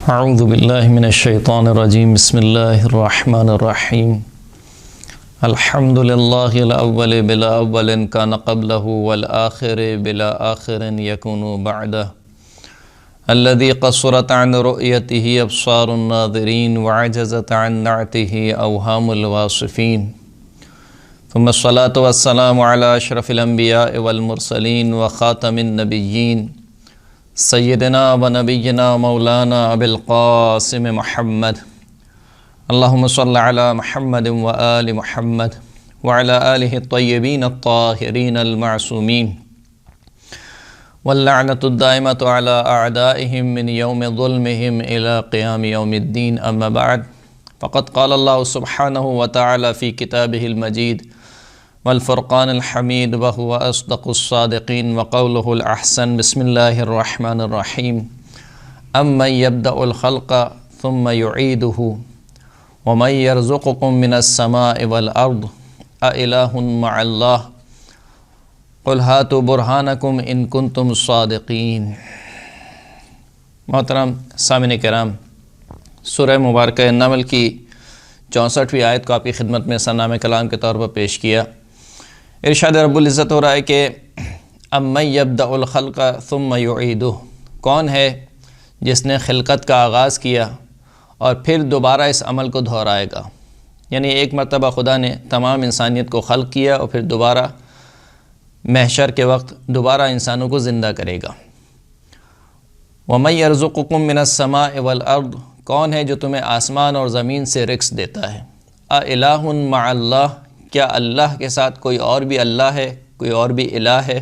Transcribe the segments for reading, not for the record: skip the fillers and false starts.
اعوذ باللہ من الشیطان الرجیم بسم اللہ الرحمن الرحیم الحمد للہ الاول بلا اول کان قبلہ والآخر بلا آخر یکون بعدہ الذي قصرت عن رؤيته ابصار الناظرین وعجزت عن نعته اوہام الواصفین ثم الصلاة والسلام على اشرف الانبیاء والمرسلین وخاتم النبیین سیدنا و نبینا مولانا ابی القاسم محمد اللہم صل علی محمد و آل محمد وعلى آلہ الطیبین الطاہرین المعصومین واللعنۃ الدائمۃ علی اعدائہم من یوم ظلمہم الی قیام یوم الدین اما بعد فقد قال اللہ سبحانہ وتعالی فی کتابہ المجید والفرقان الحمید وهو اصدق الصادقین وقوله الاحسن بسم اللہ الرحمن الرحیم امن یبدأ الخلق ثم یعیدہ ومن یرزقکم من السماء والارض االہ مع اللہ قل ہاتوا برہانکم ان کنتم صادقین۔ محترم سامعین کرام، سورہ مبارکہ نمل کی 64ویں آیت کو آپ کی خدمت میں سرنامہ کلام کے طور پر پیش کیا۔ ارشاد رب العزت ہو رہا ہے کہ امن یبدأ الخلق ثم یعیدہ، کون ہے جس نے خلقت کا آغاز کیا اور پھر دوبارہ اس عمل کو دہرائے گا، یعنی ایک مرتبہ خدا نے تمام انسانیت کو خلق کیا اور پھر دوبارہ محشر کے وقت دوبارہ انسانوں کو زندہ کرے گا۔ وَمَن يَرْزُقُكُم مِّنَ السَّمَاءِ وَالْأَرْضِ، کون ہے جو تمہیں آسمان اور زمین سے رزق دیتا ہے۔ اَإِلَٰهٌ مَّعَ اللَّهِ، کیا اللہ کے ساتھ کوئی اور بھی اللہ ہے، کوئی اور بھی الہ ہے۔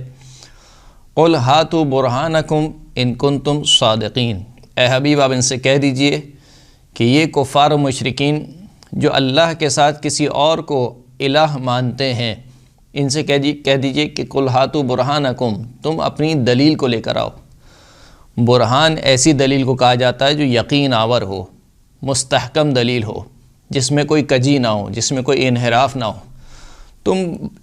قُلْ هَاتُوا بُرْهَانَكُمْ إِن كُنتُمْ صَادِقِينَ، اے حبیب آپ ان سے کہہ دیجئے کہ یہ کفار و مشرکین جو اللہ کے ساتھ کسی اور کو الہ مانتے ہیں، ان سے کہہ دیجئے کہ قُلْ هَاتُوا بُرْهَانَكُمْ، تم اپنی دلیل کو لے کر آؤ۔ برہان ایسی دلیل کو کہا جاتا ہے جو یقین آور ہو، مستحکم دلیل ہو، جس میں کوئی کجی نہ ہو، جس میں کوئی انحراف نہ ہو۔ تم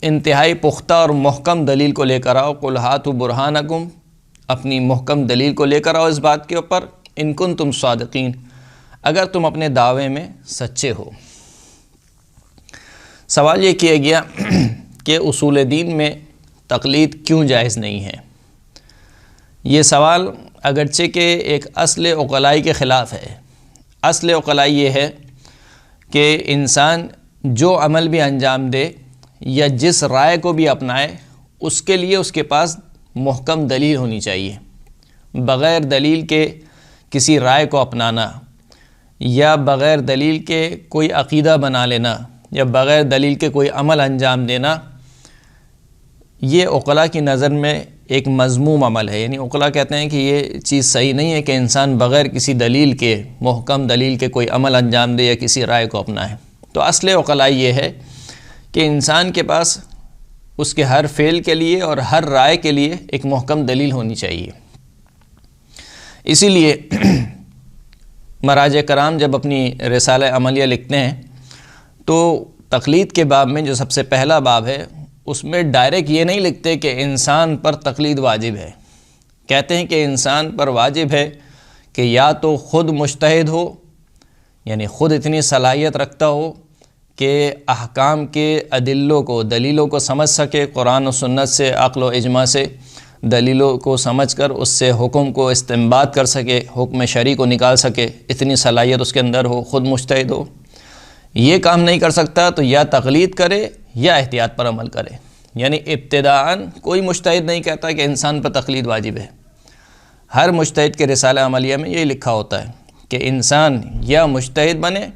انتہائی پختہ اور محکم دلیل کو لے کر آؤ۔ قُلْ هَاتُوا بُرْهَانَكُمْ، اپنی محکم دلیل کو لے کر آؤ اس بات کے اوپر، ان کنتم صادقین، اگر تم اپنے دعوے میں سچے ہو۔ سوال یہ کیا گیا کہ اصول دین میں تقلید کیوں جائز نہیں ہے۔ یہ سوال اگرچہ کہ ایک اصل عقلائی کے خلاف ہے۔ اصل عقلائی یہ ہے کہ انسان جو عمل بھی انجام دے یا جس رائے کو بھی اپنائے، اس کے لیے اس کے پاس محکم دلیل ہونی چاہیے۔ بغیر دلیل کے کسی رائے کو اپنانا یا بغیر دلیل کے کوئی عقیدہ بنا لینا یا بغیر دلیل کے کوئی عمل انجام دینا، یہ عقلاء کی نظر میں ایک مذموم عمل ہے۔ یعنی عقلاء کہتے ہیں کہ یہ چیز صحیح نہیں ہے کہ انسان بغیر کسی دلیل کے، محکم دلیل کے کوئی عمل انجام دے یا کسی رائے کو اپنائے۔ تو اصل عقلائی یہ ہے کہ انسان کے پاس اس کے ہر فعل کے لیے اور ہر رائے کے لیے ایک محکم دلیل ہونی چاہیے۔ اسی لیے مراجع کرام جب اپنی رسالہ عملیہ لکھتے ہیں تو تقلید کے باب میں جو سب سے پہلا باب ہے، اس میں ڈائریکٹ یہ نہیں لکھتے کہ انسان پر تقلید واجب ہے۔ کہتے ہیں کہ انسان پر واجب ہے کہ یا تو خود مجتہد ہو، یعنی خود اتنی صلاحیت رکھتا ہو کہ احکام کے ادلوں کو، دلیلوں کو سمجھ سکے، قرآن و سنت سے، عقل و اجماع سے دلیلوں کو سمجھ کر اس سے حکم کو استنباط کر سکے، حکم شرعی کو نکال سکے، اتنی صلاحیت اس کے اندر ہو، خود مجتہد ہو۔ یہ کام نہیں کر سکتا تو یا تقلید کرے یا احتیاط پر عمل کرے۔ یعنی ابتداءً کوئی مجتہد نہیں کہتا کہ انسان پر تقلید واجب ہے۔ ہر مجتہد کے رسالہ عملیہ میں یہی لکھا ہوتا ہے کہ انسان یا مجتہد بنے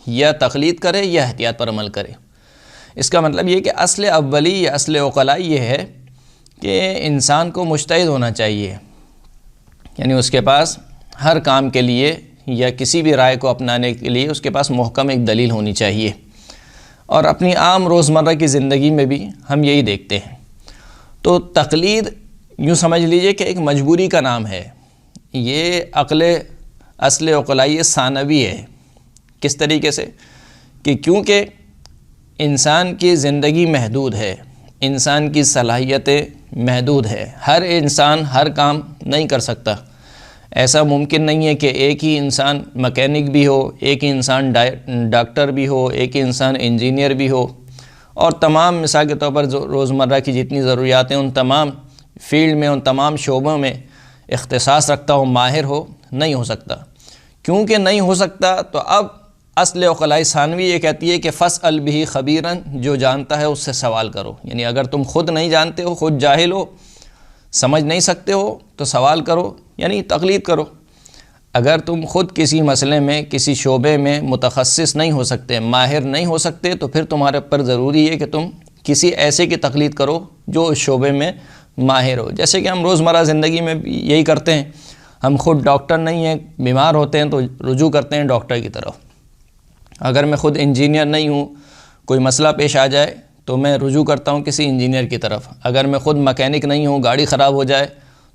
یا تقلید کرے یا احتیاط پر عمل کرے۔ اس کا مطلب یہ کہ اصل اولی یا اصل عقلائی یہ ہے کہ انسان کو مجتہد ہونا چاہیے، یعنی اس کے پاس ہر کام کے لیے یا کسی بھی رائے کو اپنانے کے لیے اس کے پاس محکم ایک دلیل ہونی چاہیے۔ اور اپنی عام روزمرہ کی زندگی میں بھی ہم یہی دیکھتے ہیں۔ تو تقلید یوں سمجھ لیجئے کہ ایک مجبوری کا نام ہے۔ یہ اصل عقلائی ثانوی ہے۔ کس طریقے سے کہ کیونکہ انسان کی زندگی محدود ہے، انسان کی صلاحیتیں محدود ہے، ہر انسان ہر کام نہیں کر سکتا۔ ایسا ممکن نہیں ہے کہ ایک ہی انسان مکینک بھی ہو، ایک ہی انسان ڈاکٹر بھی ہو، ایک ہی انسان انجینئر بھی ہو، اور تمام مثال کے طور پر روزمرہ کی جتنی ضروریات ہیں ان تمام فیلڈ میں، ان تمام شعبوں میں اختصاص رکھتا ہو، ماہر ہو، نہیں ہو سکتا۔ کیونکہ نہیں ہو سکتا تو اب اصل عقلاء ثانوی یہ کہتی ہے کہ فاسأل بہ خبیرا، جو جانتا ہے اس سے سوال کرو۔ یعنی اگر تم خود نہیں جانتے ہو، خود جاہل ہو، سمجھ نہیں سکتے ہو، تو سوال کرو، یعنی تقلید کرو۔ اگر تم خود کسی مسئلے میں، کسی شعبے میں متخصص نہیں ہو سکتے، ماہر نہیں ہو سکتے، تو پھر تمہارے پر ضروری ہے کہ تم کسی ایسے کی تقلید کرو جو اس شعبے میں ماہر ہو۔ جیسے کہ ہم روزمرہ زندگی میں یہی کرتے ہیں، ہم خود ڈاکٹر نہیں ہیں، بیمار ہوتے ہیں تو رجوع کرتے ہیں ڈاکٹر کی طرف۔ اگر میں خود انجینئر نہیں ہوں، کوئی مسئلہ پیش آ جائے تو میں رجوع کرتا ہوں کسی انجینئر کی طرف۔ اگر میں خود مکینک نہیں ہوں، گاڑی خراب ہو جائے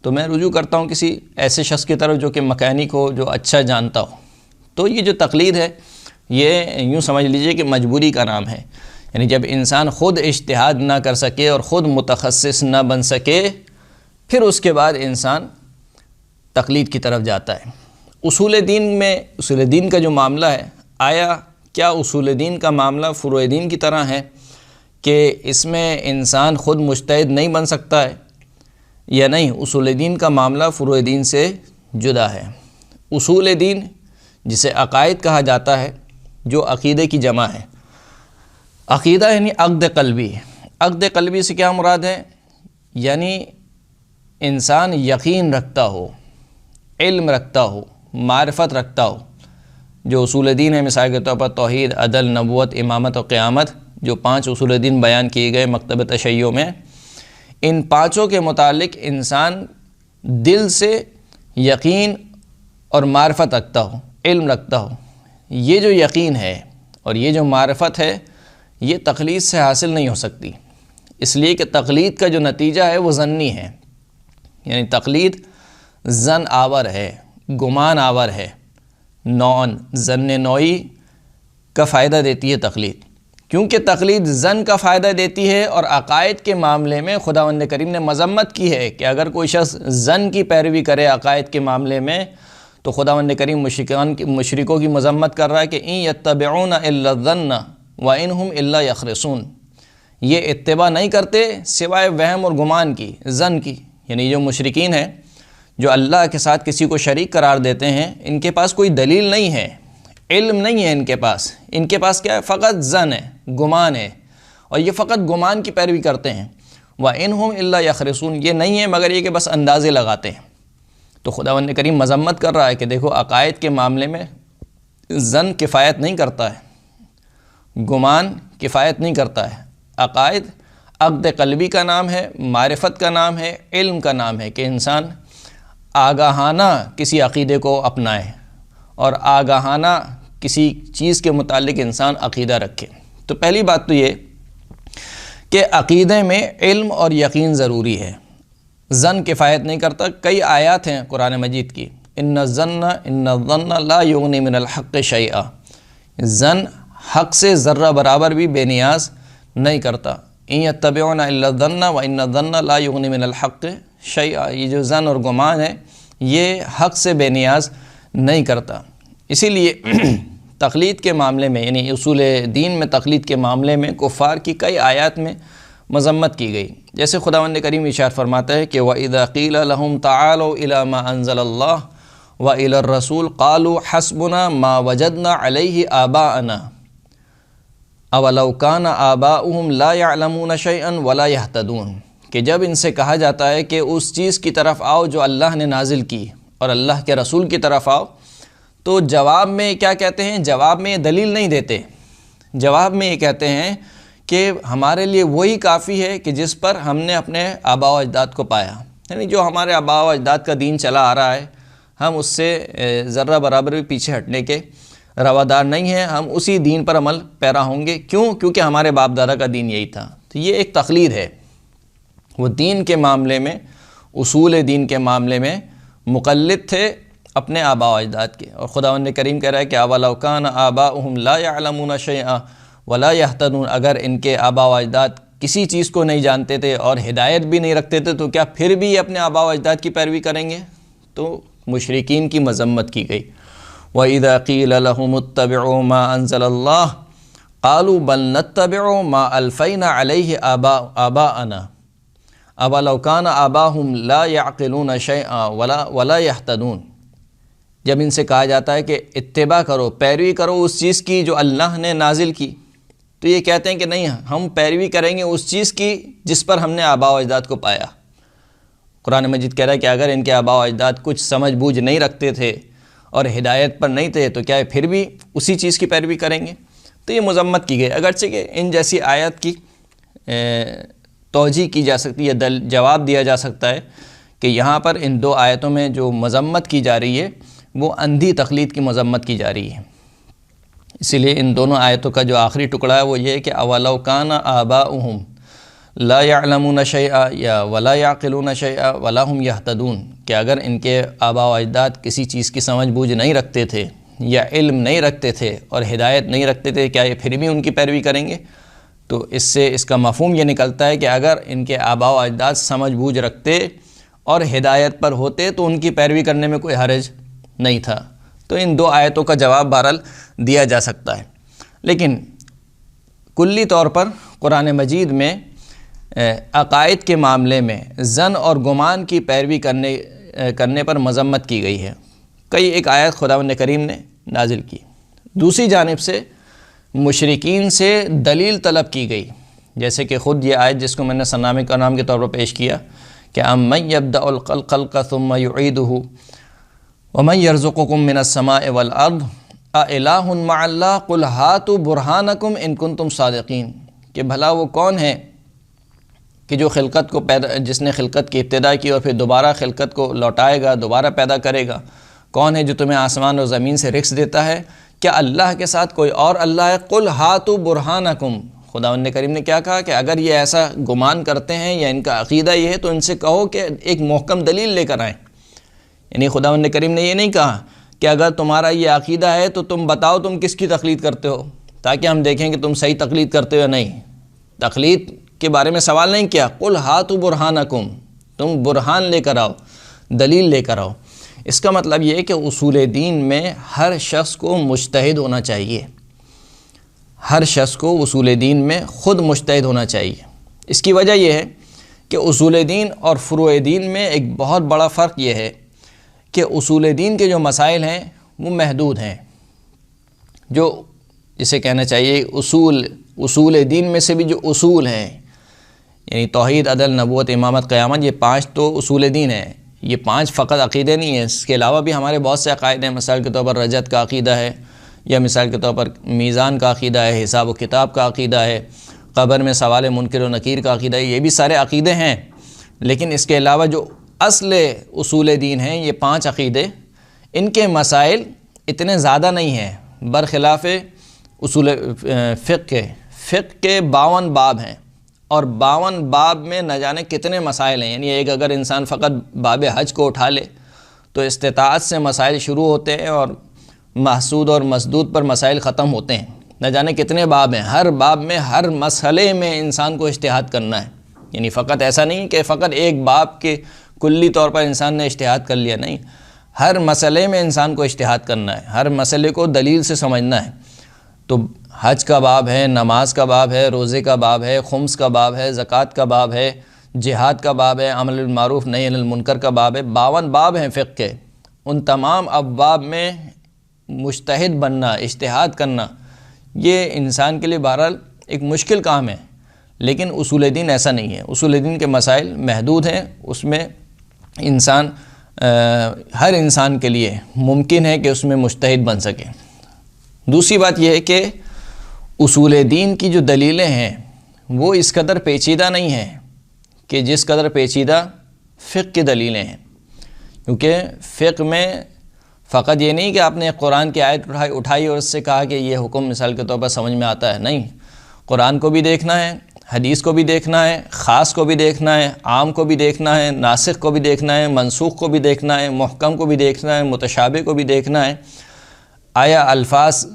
تو میں رجوع کرتا ہوں کسی ایسے شخص کی طرف جو کہ مکینک ہو، جو اچھا جانتا ہو۔ تو یہ جو تقلید ہے یہ یوں سمجھ لیجئے کہ مجبوری کا نام ہے۔ یعنی جب انسان خود اجتہاد نہ کر سکے اور خود متخصص نہ بن سکے، پھر اس کے بعد انسان تقلید کی طرف جاتا ہے۔ اصول دین کا جو معاملہ ہے، آیا کیا اصول دین کا معاملہ فروع دین کی طرح ہے کہ اس میں انسان خود مجتہد نہیں بن سکتا ہے یا نہیں؟ اصول دین کا معاملہ فروع دین سے جدا ہے۔ اصول دین جسے عقائد کہا جاتا ہے، جو عقیدے کی جمع ہے۔ عقیدہ یعنی عقد قلبی۔ عقد قلبی سے کیا مراد ہے؟ یعنی انسان یقین رکھتا ہو، علم رکھتا ہو، معرفت رکھتا ہو۔ جو اصول دین ہے، مثال کے طور پر توحید، عدل، نبوت، امامت اور قیامت، جو 5 اصول دین بیان کیے گئے مکتب تشیع میں، ان 5 کے متعلق انسان دل سے یقین اور معرفت رکھتا ہو، علم رکھتا ہو۔ یہ جو یقین ہے اور یہ جو معرفت ہے، یہ تقلید سے حاصل نہیں ہو سکتی، اس لیے کہ تقلید کا جو نتیجہ ہے وہ ظنی ہے۔ یعنی تقلید ظن آور ہے، گمان آور ہے، ظن نوعی کا فائدہ دیتی ہے تقلید، کیونکہ تقلید ظن کا فائدہ دیتی ہے۔ اور عقائد کے معاملے میں خداوند کریم نے مذمت کی ہے کہ اگر کوئی شخص ظن کی پیروی کرے عقائد کے معاملے میں، تو خداوند کریم مشرکوں کی مذمت کر رہا ہے کہ ان یتبعون الا الظن وانہم الا یخرصون، یہ اتباع نہیں کرتے سوائے وہم اور گمان کی، ظن کی۔ یعنی جو مشرکین ہیں، جو اللہ کے ساتھ کسی کو شریک قرار دیتے ہیں، ان کے پاس کوئی دلیل نہیں ہے، علم نہیں ہے ان کے پاس کیا ہے؟ فقط ظن ہے، گمان ہے، اور یہ فقط گمان کی پیروی کرتے ہیں۔ وَإِنْهُمْ إِلَّا يَخْرِصُونَ، یہ نہیں ہے مگر یہ کہ بس اندازے لگاتے ہیں۔ تو خداوند کریم مذمت کر رہا ہے کہ دیکھو عقائد کے معاملے میں ظن کفایت نہیں کرتا ہے، گمان کفایت نہیں کرتا ہے۔ عقائد عقد قلبی کا نام ہے، معرفت کا نام ہے، علم کا نام ہے کہ انسان آگاہانہ کسی عقیدے کو اپنائے اور آگاہانہ کسی چیز کے متعلق انسان عقیدہ رکھے۔ تو پہلی بات تو یہ کہ عقیدے میں علم اور یقین ضروری ہے، ظن کفایت نہیں کرتا۔ کئی آیات ہیں قرآن مجید کی، ان الظن لا یغنی من الحق شیئا، ظن حق سے ذرہ برابر بھی بے نیاز نہیں کرتا۔ ان یتبعون الا الظن وان الظن لا یغنی من الحق شیئا، یہ جو ظن اور گمان ہے یہ حق سے بے نیاز نہیں کرتا۔ اسی لیے تقلید کے معاملے میں، یعنی اصول دین میں تقلید کے معاملے میں کفار کی کئی آیات میں مذمت کی گئی۔ جیسے خداوند کریم ارشاد فرماتا ہے کہ وَإِذَا قِيلَ لَهُمْ تَعَالَوْا إِلَى مَا أَنزَلَ اللَّهُ وَإِلَى الرَّسُولِ قَالُوا حَسْبُنَا مَا وَجَدْنَا عَلَيْهِ آبَاءَنَا أَوَلَوْ كَانَ آبَاؤُهُمْ لَا يَعْلَمُونَ شَيْئًا وَلَا يَهْتَدُونَ، کہ جب ان سے کہا جاتا ہے کہ اس چیز کی طرف آؤ جو اللہ نے نازل کی اور اللہ کے رسول کی طرف آؤ، تو جواب میں کیا کہتے ہیں؟ جواب میں دلیل نہیں دیتے، جواب میں یہ کہتے ہیں کہ ہمارے لیے وہی کافی ہے کہ جس پر ہم نے اپنے آباء و اجداد کو پایا۔ یعنی جو ہمارے آباء و اجداد کا دین چلا آ رہا ہے، ہم اس سے ذرہ برابر بھی پیچھے ہٹنے کے روادار نہیں ہیں، ہم اسی دین پر عمل پیرا ہوں گے۔ کیونکہ ہمارے باپ دادا کا دین یہی تھا۔ تو یہ ایک تقلید ہے، وہ دین کے معاملے میں، اصول دین کے معاملے میں مقلد تھے اپنے آباء و اجداد کے۔ اور خداوند کریم کہہ رہا ہے کہ اولو کان آباؤہم لا یعلمون شیئا ولا یہتدون، اگر ان کے آباء و اجداد کسی چیز کو نہیں جانتے تھے اور ہدایت بھی نہیں رکھتے تھے تو کیا پھر بھی اپنے آباء و اجداد کی پیروی کریں گے؟ تو مشرکین کی مذمت کی گئی۔ وَإِذَا قِيلَ لَهُمُ اتَّبِعُوا مَا أَنزَلَ اللَّهُ قَالُوا بَلْ نَتَّبِعُ مَا أَلْفَيْنَا عَلَيْهِ آبَاءَنَا أَوَلَوْ كَانَ آبَاؤُهُمْ لَا يَعْقِلُونَ شَيْئًا وَلَا يَهْتَدُونَ۔ جب ان سے کہا جاتا ہے کہ اتباع کرو، پیروی کرو اس چیز کی جو اللہ نے نازل کی، تو یہ کہتے ہیں کہ نہیں، ہم پیروی کریں گے اس چیز کی جس پر ہم نے آباء و اجداد کو پایا۔ قرآن مجید کہہ رہا ہے کہ اگر ان کے آباء و اجداد کچھ سمجھ بوجھ نہیں رکھتے تھے اور ہدایت پر نہیں تھے تو کیا پھر بھی اسی چیز کی پیروی کریں گے؟ تو یہ مذمت کی گئی، اگرچہ کہ ان جیسی آیت کی توجیہ کی جا سکتی ہے، جواب دیا جا سکتا ہے کہ یہاں پر ان دو آیتوں میں جو مذمت کی جا رہی ہے وہ اندھی تقلید کی مذمت کی جا رہی ہے۔ اسی لیے ان دونوں آیتوں کا جو آخری ٹکڑا ہے وہ یہ ہے کہ اولو کان آباؤہم لا یعلمون شیئا یا ولا یعقلون شیئا ولا هم یہتدون، کہ اگر ان کے آباء و اجداد کسی چیز کی سمجھ بوجھ نہیں رکھتے تھے یا علم نہیں رکھتے تھے اور ہدایت نہیں رکھتے تھے، کیا یہ پھر بھی ان کی پیروی کریں گے؟ تو اس سے اس کا مفہوم یہ نکلتا ہے کہ اگر ان کے آباء و اجداد سمجھ بوجھ رکھتے اور ہدایت پر ہوتے تو ان کی پیروی کرنے میں کوئی حرج نہیں تھا۔ تو ان دو آیتوں کا جواب بہرحال دیا جا سکتا ہے، لیکن کلی طور پر قرآن مجید میں عقائد کے معاملے میں ظن اور گمان کی پیروی کرنے پر مذمت کی گئی ہے۔ ایک آیت خداوند کریم نے نازل کی، دوسری جانب سے مشرکین سے دلیل طلب کی گئی، جیسے کہ خود یہ آیت جس کو میں نے سنامے کا نام کے طور پر پیش کیا کہ امن یبدأ الخلق ثم یعیدہ ومن یرزقکم من السماء والارض االہ مع اللہ قل ہاتوا برہانکم ان کنتم صادقین، کہ بھلا وہ کون ہے کہ جو خلقت کو جس نے خلقت کی ابتدا کی اور پھر دوبارہ خلقت کو لوٹائے گا، دوبارہ پیدا کرے گا؟ کون ہے جو تمہیں آسمان اور زمین سے رزق دیتا ہے؟ کیا اللہ کے ساتھ کوئی اور اللہ ہے؟ قل ہاتوا برہانکم، خداوند کریم نے کیا کہا کہ اگر یہ ایسا گمان کرتے ہیں یا ان کا عقیدہ یہ ہے تو ان سے کہو کہ ایک محکم دلیل لے کر آئیں۔ یعنی خداوند کریم نے یہ نہیں کہا کہ اگر تمہارا یہ عقیدہ ہے تو تم بتاؤ تم کس کی تقلید کرتے ہو تاکہ ہم دیکھیں کہ تم صحیح تقلید کرتے ہو یا نہیں۔ تقلید کے بارے میں سوال نہیں کیا، قل ہاتوا برہانکم، تم برہان لے کر آؤ، دلیل لے کر آؤ۔ اس کا مطلب یہ ہے کہ اصول دین میں ہر شخص کو مجتہد ہونا چاہیے، ہر شخص کو اصول دین میں خود مجتہد ہونا چاہیے۔ اس کی وجہ یہ ہے کہ اصول دین اور فروع دین میں ایک بہت بڑا فرق یہ ہے کہ اصول دین کے جو مسائل ہیں وہ محدود ہیں، جو جسے کہنا چاہیے اصول دین میں سے بھی جو اصول ہیں، یعنی توحید، عدل، نبوت، امامت، قیامت، یہ 5 تو اصول دین ہیں۔ یہ 5 فقط عقیدے نہیں ہیں، اس کے علاوہ بھی ہمارے بہت سے عقائد ہیں۔ مثال کے طور پر رجت کا عقیدہ ہے، یا مثال کے طور پر میزان کا عقیدہ ہے، حساب و کتاب کا عقیدہ ہے، قبر میں سوال منکر و نکیر کا عقیدہ ہے، یہ بھی سارے عقیدے ہیں۔ لیکن اس کے علاوہ جو اصل اصول دین ہیں، یہ 5 عقیدے، ان کے مسائل اتنے زیادہ نہیں ہیں، برخلاف اصول فقہ کے 52 باب ہیں، اور 52 باب میں نہ جانے کتنے مسائل ہیں۔ یعنی ایک اگر انسان فقط باب حج کو اٹھا لے تو استطاعت سے مسائل شروع ہوتے ہیں اور محسود اور مسدود پر مسائل ختم ہوتے ہیں، نہ جانے کتنے باب ہیں۔ ہر باب میں، ہر مسئلے میں انسان کو اجتہاد کرنا ہے، یعنی فقط ایسا نہیں کہ فقط ایک باب کے کلی طور پر انسان نے اجتہاد کر لیا، نہیں، ہر مسئلے میں انسان کو اجتہاد کرنا ہے، ہر مسئلے کو دلیل سے سمجھنا ہے۔ تو حج کا باب ہے، نماز کا باب ہے، روزے کا باب ہے، خمس کا باب ہے، زکوٰۃ کا باب ہے، جہاد کا باب ہے، امر بالمعروف نہی عن المنکر کا باب ہے، 52 باب ہیں فقہ کے۔ ان تمام ابواب میں مجتہد بننا، اجتہاد کرنا، یہ انسان کے لیے بہرحال ایک مشکل کام ہے، لیکن اصول دین ایسا نہیں ہے۔ اصول دین کے مسائل محدود ہیں، اس میں ہر انسان کے لیے ممکن ہے کہ اس میں مجتہد بن سکے۔ دوسری بات یہ ہے کہ اصول دین کی جو دلیلیں ہیں وہ اس قدر پیچیدہ نہیں ہیں کہ جس قدر پیچیدہ فقہ کی دلیلیں ہیں، کیونکہ فقہ میں فقط یہ نہیں کہ آپ نے قرآن کی آیت اٹھائی اور اس سے کہا کہ یہ حکم مثال کے طور پر سمجھ میں آتا ہے، نہیں، قرآن کو بھی دیکھنا ہے، حدیث کو بھی دیکھنا ہے، خاص کو بھی دیکھنا ہے، عام کو بھی دیکھنا ہے، ناسخ کو بھی دیکھنا ہے، منسوخ کو بھی دیکھنا ہے، محکم کو بھی دیکھنا ہے، متشابہ کو بھی دیکھنا ہے۔ آیا الفاظ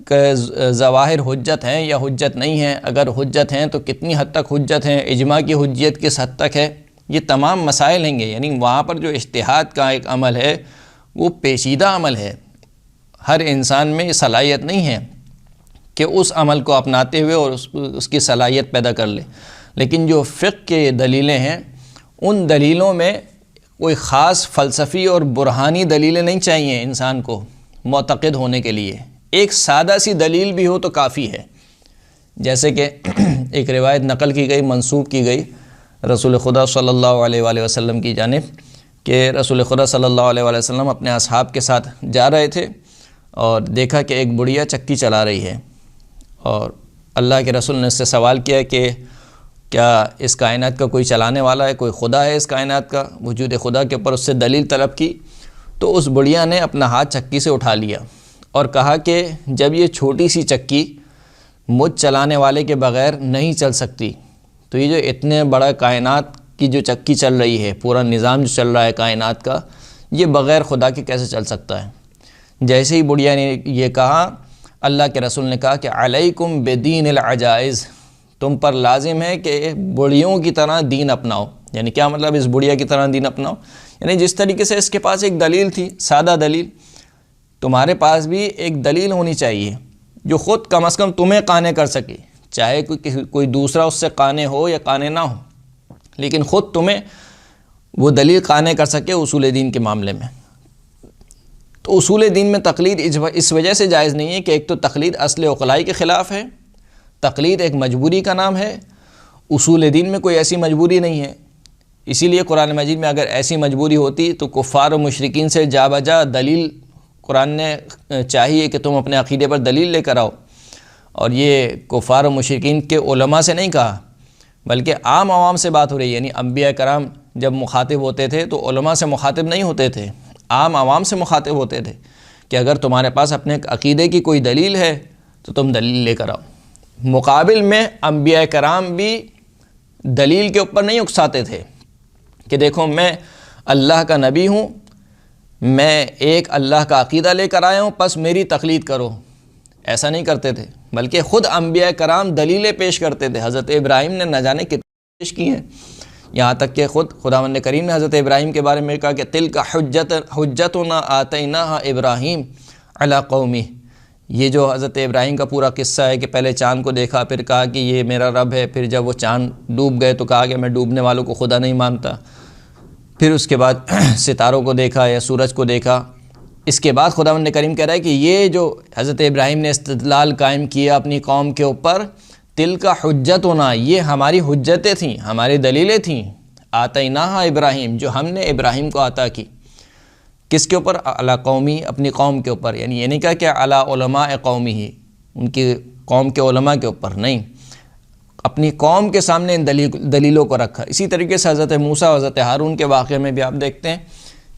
کے ظواہر حجت ہیں یا حجت نہیں ہیں؟ اگر حجت ہیں تو کتنی حد تک حجت ہیں؟ اجماع کی حجیت کس حد تک ہے؟ یہ تمام مسائل ہیں گے، یعنی وہاں پر جو اجتہاد کا ایک عمل ہے وہ پیچیدہ عمل ہے، ہر انسان میں صلاحیت نہیں ہے کہ اس عمل کو اپناتے ہوئے اور اس کی صلاحیت پیدا کر لے۔ لیکن جو فقہ کے دلیلیں ہیں ان دلیلوں میں کوئی خاص فلسفی اور برہانی دلیلیں نہیں چاہیے انسان کو معتقد ہونے کے لیے، ایک سادہ سی دلیل بھی ہو تو کافی ہے۔ جیسے کہ ایک روایت نقل کی گئی، منسوب کی گئی رسول خدا صلی اللہ علیہ وآلہ وسلم کی جانب کہ رسول خدا صلی اللہ علیہ وآلہ وسلم اپنے اصحاب کے ساتھ جا رہے تھے اور دیکھا کہ ایک بڑھیا چکی چلا رہی ہے، اور اللہ کے رسول نے اس سے سوال کیا کہ کیا اس کائنات کا کوئی چلانے والا ہے، کوئی خدا ہے اس کائنات کا، وجود خدا کے اوپر اس سے دلیل طلب کی۔ تو اس بڑھیا نے اپنا ہاتھ چکی سے اٹھا لیا اور کہا کہ جب یہ چھوٹی سی چکی مجھ چلانے والے کے بغیر نہیں چل سکتی، تو یہ جو اتنے بڑا کائنات کی جو چکی چل رہی ہے، پورا نظام جو چل رہا ہے کائنات کا، یہ بغیر خدا کے کیسے چل سکتا ہے۔ جیسے ہی بڑھیا نے یہ کہا، اللہ کے رسول نے کہا کہ علیکم بدین العجائز، تم پر لازم ہے کہ بڑھیوں کی طرح دین اپناؤ۔ یعنی کیا مطلب اس بڑھیا کی طرح دین اپناؤ؟ یعنی جس طریقے سے اس کے پاس ایک دلیل تھی، سادہ دلیل، تمہارے پاس بھی ایک دلیل ہونی چاہیے جو خود کم از کم تمہیں قانع کر سکے، چاہے کوئی دوسرا اس سے قانع ہو یا قانع نہ ہو، لیکن خود تمہیں وہ دلیل قانع کر سکے اصول دین کے معاملے میں۔ تو اصول دین میں تقلید اس وجہ سے جائز نہیں ہے کہ ایک تو تقلید اصل عقلائی کے خلاف ہے، تقلید ایک مجبوری کا نام ہے، اصول دین میں کوئی ایسی مجبوری نہیں ہے۔ اسی لیے قرآن مجید میں اگر ایسی مجبوری ہوتی تو کفار و مشرکین سے جا بجا دلیل قرآن نے چاہیے کہ تم اپنے عقیدے پر دلیل لے کر آؤ، اور یہ کفار و مشرکین کے علماء سے نہیں کہا بلکہ عام عوام سے بات ہو رہی ہے۔ یعنی انبیاء کرام جب مخاطب ہوتے تھے تو علماء سے مخاطب نہیں ہوتے تھے، عام عوام سے مخاطب ہوتے تھے کہ اگر تمہارے پاس اپنے عقیدے کی کوئی دلیل ہے تو تم دلیل لے کر آؤ۔ مقابل میں انبیاء کرام بھی دلیل کے اوپر نہیں اکساتے تھے کہ دیکھو میں اللہ کا نبی ہوں، میں ایک اللہ کا عقیدہ لے کر آیا ہوں، پس میری تقلید کرو، ایسا نہیں کرتے تھے، بلکہ خود انبیاء کرام دلیلیں پیش کرتے تھے۔ حضرت ابراہیم نے نہ جانے کتنی پیش کی ہیں، یہاں تک کہ خود خداوند کریم نے حضرت ابراہیم کے بارے میں کہا کہ تلک حجتنا آتیناہا ابراہیم علی قومی۔ یہ جو حضرت ابراہیم کا پورا قصہ ہے کہ پہلے چاند کو دیکھا، پھر کہا کہ یہ میرا رب ہے، پھر جب وہ چاند ڈوب گئے تو کہا کہ میں ڈوبنے والوں کو خدا نہیں مانتا، پھر اس کے بعد ستاروں کو دیکھا یا سورج کو دیکھا۔ اس کے بعد خداوند کریم کہہ رہا ہے کہ یہ جو حضرت ابراہیم نے استدلال قائم کیا اپنی قوم کے اوپر، تلک حجتنا، یہ ہماری حجتیں تھیں، ہماری دلیلیں تھیں، آتیناہا ابراہیم، جو ہم نے ابراہیم کو عطا کی۔ کس کے اوپر؟ علی قومی، اپنی قوم کے اوپر۔ یعنی یہ نہیں کہا کہ علی علماء قومی ہی، ان کی قوم کے علماء کے اوپر نہیں، اپنی قوم کے سامنے ان دلیلوں کو رکھا۔ اسی طریقے سے حضرت موسیٰ اور حضرت ہارون کے واقعے میں بھی آپ دیکھتے ہیں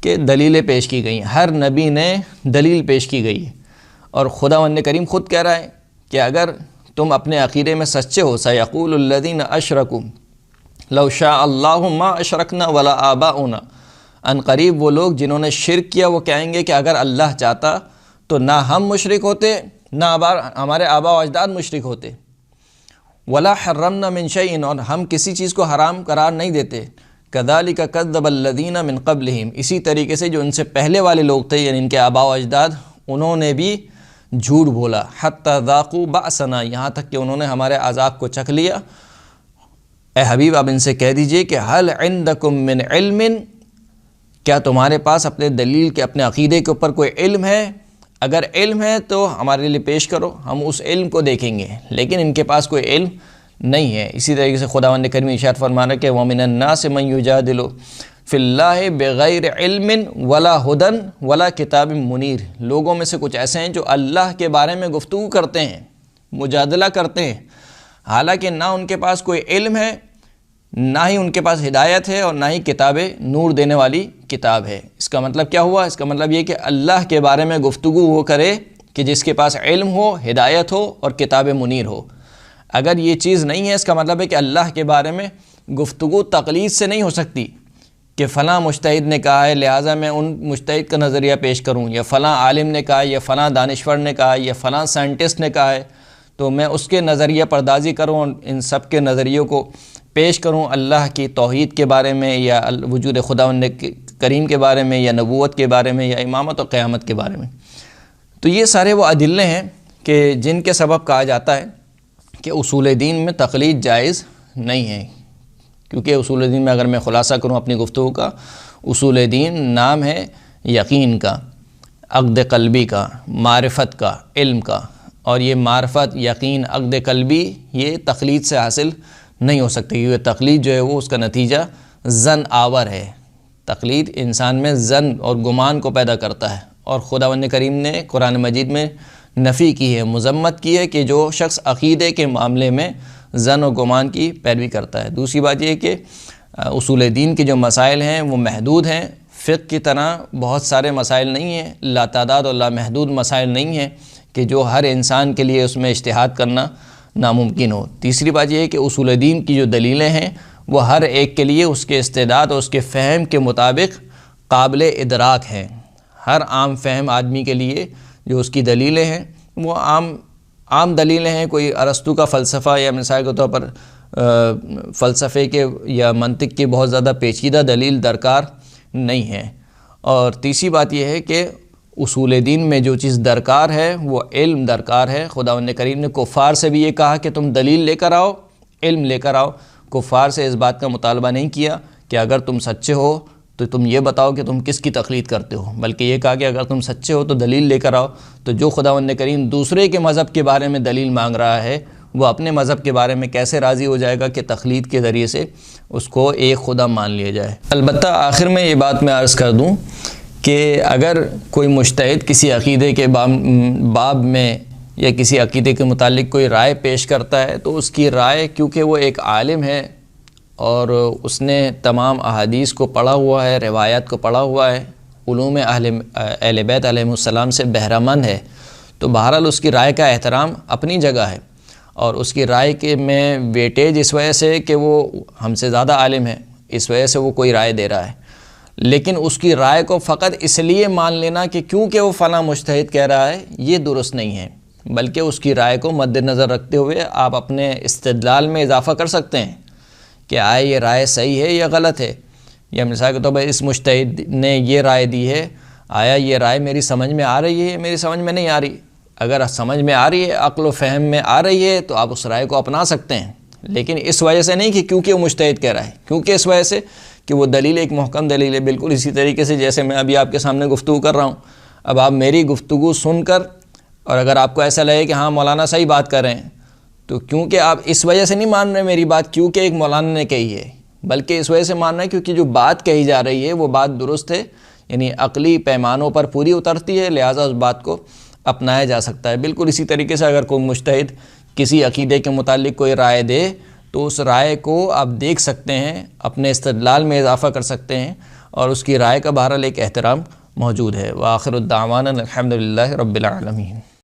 کہ دلیلیں پیش کی گئی، ہر نبی نے دلیل پیش کی گئی، اور خداوند کریم خود کہہ رہا ہے کہ اگر تم اپنے عقیدے میں سچے ہو، سیقول الذین اشرکوا لو شاء اللہ ما اشرکنا ولا آباؤنا، ان قریب وہ لوگ جنہوں نے شرک کیا وہ کہیں گے کہ اگر اللہ چاہتا تو نہ ہم مشرک ہوتے نہ ہمارے آبا و اجداد مشرک ہوتے، ولا حرمنا من شیء، اور ہم کسی چیز کو حرام قرار نہیں دیتے، کذالک کذب الذین من قبلہم، اسی طریقے سے جو ان سے پہلے والے لوگ تھے یعنی ان کے آبا و اجداد، انہوں نے بھی جھوٹ بولا، حتی ذاقوا بأسنا، یہاں تک کہ انہوں نے ہمارے عذاب کو چکھ لیا۔ اے حبیب آپ ان سے کہہ دیجئے کہ حل عندکم من علم، کیا تمہارے پاس اپنے دلیل کے اپنے عقیدے کے اوپر کوئی علم ہے؟ اگر علم ہے تو ہمارے لیے پیش کرو، ہم اس علم کو دیکھیں گے، لیکن ان کے پاس کوئی علم نہیں ہے۔ اسی طریقے سے خداوند کریم ارشاد فرمانا کہ وَمِنَ النَّاسِ مَن يُجَادِلُ فِي اللَّهِ بِغَيْرِ عِلْمٍ وَلَا هُدًى وَلَا كِتَابٍ مُنِيرٍ، لوگوں میں سے کچھ ایسے ہیں جو اللہ کے بارے میں گفتگو کرتے ہیں، مجادلہ کرتے ہیں، حالانکہ نہ ان کے پاس کوئی علم ہے، نہ ہی ان کے پاس ہدایت ہے، اور نہ ہی کتاب نور دینے والی کتاب ہے۔ اس کا مطلب کیا ہوا؟ اس کا مطلب یہ کہ اللہ کے بارے میں گفتگو وہ کرے کہ جس کے پاس علم ہو، ہدایت ہو اور کتاب منیر ہو۔ اگر یہ چیز نہیں ہے، اس کا مطلب ہے کہ اللہ کے بارے میں گفتگو تقلید سے نہیں ہو سکتی کہ فلاں مجتہد نے کہا ہے لہٰذا میں ان مجتہد کا نظریہ پیش کروں، یا فلاں عالم نے کہا، یا فلاں دانشور نے کہا، یا فلاں سائنٹسٹ نے کہا ہے تو میں اس کے نظریہ پردازی کروں اور ان سب کے نظریوں کو پیش کروں اللہ کی توحید کے بارے میں یا وجود خداوند کریم کے بارے میں یا نبوت کے بارے میں یا امامت و قیامت کے بارے میں۔ تو یہ سارے وہ ادلے ہیں کہ جن کے سبب کہا جاتا ہے کہ اصول دین میں تقلید جائز نہیں ہے، کیونکہ اصول دین میں اگر میں خلاصہ کروں اپنی گفتگو کا، اصول دین نام ہے یقین کا، عقد قلبی کا، معرفت کا، علم کا، اور یہ معرفت، یقین، عقد قلبی یہ تقلید سے حاصل نہیں ہو سکتی، کیونکہ تقلید جو ہے وہ اس کا نتیجہ ظن آور ہے۔ تقلید انسان میں ظن اور گمان کو پیدا کرتا ہے، اور خداوند کریم نے قرآن مجید میں نفی کی ہے، مذمت کی ہے کہ جو شخص عقیدے کے معاملے میں ظن و گمان کی پیروی کرتا ہے۔ دوسری بات یہ ہے کہ اصول دین کے جو مسائل ہیں وہ محدود ہیں، فقہ کی طرح بہت سارے مسائل نہیں ہیں، لا تعداد اور لامحدود مسائل نہیں ہیں کہ جو ہر انسان کے لیے اس میں اجتہاد کرنا ناممکن ہو۔ تیسری بات یہ ہے کہ اصول دین کی جو دلیلیں ہیں وہ ہر ایک کے لیے اس کے استعداد اور اس کے فہم کے مطابق قابل ادراک ہیں۔ ہر عام فہم آدمی کے لیے جو اس کی دلیلیں ہیں وہ عام دلیلیں ہیں، کوئی ارسطو کا فلسفہ یا مثال کے طور پر فلسفے کے یا منطق کی بہت زیادہ پیچیدہ دلیل درکار نہیں ہے۔ اور تیسری بات یہ ہے کہ اصول دین میں جو چیز درکار ہے وہ علم درکار ہے۔ خداوند کریم نے کفار سے بھی یہ کہا کہ تم دلیل لے کر آؤ، علم لے کر آؤ۔ کفار سے اس بات کا مطالبہ نہیں کیا کہ اگر تم سچے ہو تو تم یہ بتاؤ کہ تم کس کی تقلید کرتے ہو، بلکہ یہ کہا کہ اگر تم سچے ہو تو دلیل لے کر آؤ۔ تو جو خداوند کریم دوسرے کے مذہب کے بارے میں دلیل مانگ رہا ہے وہ اپنے مذہب کے بارے میں کیسے راضی ہو جائے گا کہ تقلید کے ذریعے سے اس کو ایک خدا مان لیا جائے۔ البتہ آخر میں یہ بات میں عرض کر دوں کہ اگر کوئی مجتہد کسی عقیدے کے باب میں یا کسی عقیدے کے متعلق کوئی رائے پیش کرتا ہے تو اس کی رائے، کیونکہ وہ ایک عالم ہے اور اس نے تمام احادیث کو پڑھا ہوا ہے، روایات کو پڑھا ہوا ہے، علوم اہل بیت علیہم السلام سے بہرہ مند ہے، تو بہرحال اس کی رائے کا احترام اپنی جگہ ہے، اور اس کی رائے کے میں ویٹیج اس وجہ سے کہ وہ ہم سے زیادہ عالم ہے، اس وجہ سے وہ کوئی رائے دے رہا ہے۔ لیکن اس کی رائے کو فقط اس لیے مان لینا کہ کیونکہ وہ فلاں مجتہد کہہ رہا ہے یہ درست نہیں ہے، بلکہ اس کی رائے کو مد نظر رکھتے ہوئے آپ اپنے استدلال میں اضافہ کر سکتے ہیں کہ آئے یہ رائے صحیح ہے یا غلط ہے، یا مثال کے طور پر اس مجتہد نے یہ رائے دی ہے، آیا یہ رائے میری سمجھ میں آ رہی ہے، میری سمجھ میں نہیں آ رہی۔ اگر سمجھ میں آ رہی ہے، عقل و فہم میں آ رہی ہے تو آپ اس رائے کو اپنا سکتے ہیں، لیکن اس وجہ سے نہیں کہ کیونکہ وہ مجتہد کہہ رہا ہے، کیونکہ اس وجہ سے کہ وہ دلیل ایک محکم دلیل ہے۔ بالکل اسی طریقے سے جیسے میں ابھی آپ کے سامنے گفتگو کر رہا ہوں، اب آپ میری گفتگو سن کر اور اگر آپ کو ایسا لگے کہ ہاں مولانا صحیح بات کر رہے ہیں، تو کیونکہ آپ اس وجہ سے نہیں مان رہے میری بات کیونکہ ایک مولانا نے کہی ہے، بلکہ اس وجہ سے مان رہے ہیں کیونکہ جو بات کہی جا رہی ہے وہ بات درست ہے، یعنی عقلی پیمانوں پر پوری اترتی ہے، لہٰذا اس بات کو اپنایا جا سکتا ہے۔ بالکل اسی طریقے سے اگر کوئی مجتہد کسی عقیدے کے متعلق کوئی رائے دے تو اس رائے کو آپ دیکھ سکتے ہیں، اپنے استدلال میں اضافہ کر سکتے ہیں، اور اس کی رائے کا بہرحال ایک احترام موجود ہے۔ وآخر الدعوانا الحمدللہ رب العالمین۔